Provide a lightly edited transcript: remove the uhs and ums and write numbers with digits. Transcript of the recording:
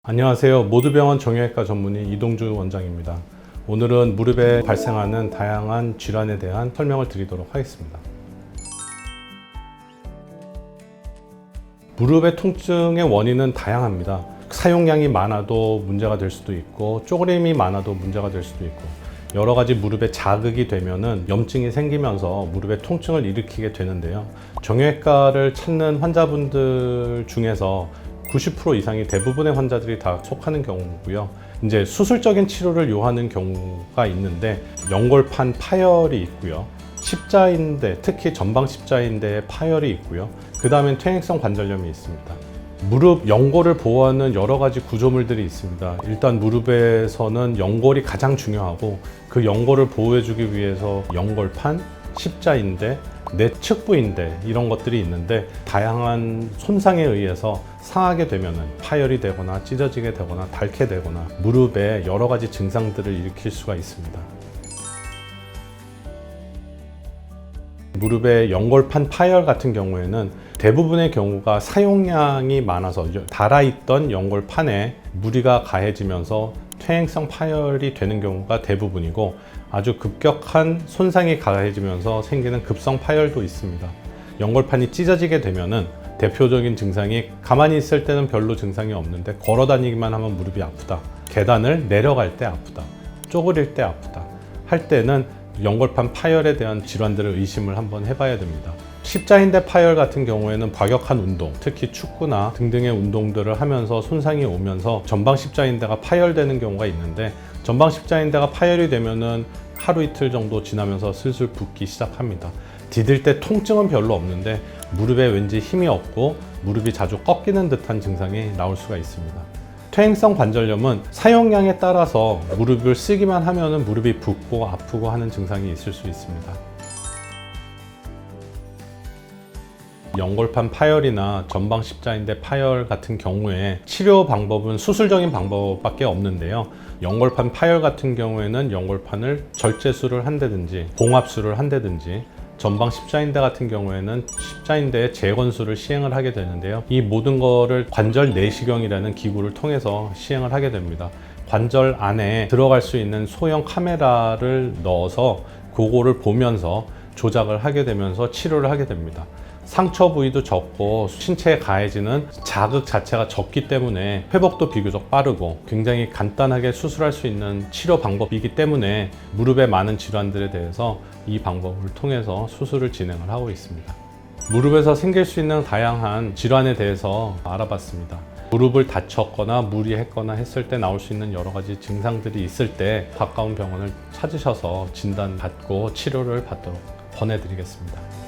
안녕하세요. 모두병원 정형외과 전문의 이동주 원장입니다. 오늘은 무릎에 발생하는 다양한 질환에 대한 설명을 드리도록 하겠습니다. 무릎의 통증의 원인은 다양합니다. 사용량이 많아도 문제가 될 수도 있고 쪼그림이 많아도 문제가 될 수도 있고 여러 가지 무릎에 자극이 되면은 염증이 생기면서 무릎에 통증을 일으키게 되는데요. 정형외과를 찾는 환자분들 중에서 90% 이상이 대부분의 환자들이 다 속하는 경우고요. 이제 수술적인 치료를 요하는 경우가 있는데 연골판 파열이 있고요. 십자인대, 특히 전방 십자인대에 파열이 있고요. 그 다음엔 퇴행성 관절염이 있습니다. 무릎 연골을 보호하는 여러 가지 구조물들이 있습니다. 일단 무릎에서는 연골이 가장 중요하고 그 연골을 보호해주기 위해서 연골판, 십자인대, 내측부인대 이런 것들이 있는데 다양한 손상에 의해서 상하게 되면 파열이 되거나 찢어지게 되거나 닳게 되거나 무릎에 여러 가지 증상들을 일으킬 수가 있습니다. 무릎의 연골판 파열 같은 경우에는 대부분의 경우가 사용량이 많아서 닳아있던 연골판에 무리가 가해지면서 퇴행성 파열이 되는 경우가 대부분이고 아주 급격한 손상이 가해지면서 생기는 급성 파열도 있습니다. 연골판이 찢어지게 되면은 대표적인 증상이 가만히 있을 때는 별로 증상이 없는데 걸어 다니기만 하면 무릎이 아프다. 계단을 내려갈 때 아프다. 쪼그릴 때 아프다. 할 때는 연골판 파열에 대한 질환들을 의심을 한번 해봐야 됩니다. 십자인대 파열 같은 경우에는 과격한 운동, 특히 축구나 등등의 운동들을 하면서 손상이 오면서 전방 십자인대가 파열되는 경우가 있는데 전방 십자인대가 파열이 되면은 하루 이틀 정도 지나면서 슬슬 붓기 시작합니다. 디딜 때 통증은 별로 없는데 무릎에 왠지 힘이 없고 무릎이 자주 꺾이는 듯한 증상이 나올 수가 있습니다. 퇴행성 관절염은 사용량에 따라서 무릎을 쓰기만 하면은 무릎이 붓고 아프고 하는 증상이 있을 수 있습니다. 연골판 파열이나 전방 십자인대 파열 같은 경우에 치료 방법은 수술적인 방법밖에 없는데요. 연골판 파열 같은 경우에는 연골판을 절제술을 한다든지 봉합술을 한다든지 전방 십자인대 같은 경우에는 십자인대의 재건술을 시행을 하게 되는데요. 이 모든 거를 관절 내시경이라는 기구를 통해서 시행을 하게 됩니다. 관절 안에 들어갈 수 있는 소형 카메라를 넣어서 그거를 보면서 조작을 하게 되면서 치료를 하게 됩니다. 상처 부위도 적고 신체에 가해지는 자극 자체가 적기 때문에 회복도 비교적 빠르고 굉장히 간단하게 수술할 수 있는 치료 방법이기 때문에 무릎의 많은 질환들에 대해서 이 방법을 통해서 수술을 진행을 하고 있습니다. 무릎에서 생길 수 있는 다양한 질환에 대해서 알아봤습니다. 무릎을 다쳤거나 무리했거나 했을 때 나올 수 있는 여러 가지 증상들이 있을 때 가까운 병원을 찾으셔서 진단받고 치료를 받도록 권해드리겠습니다.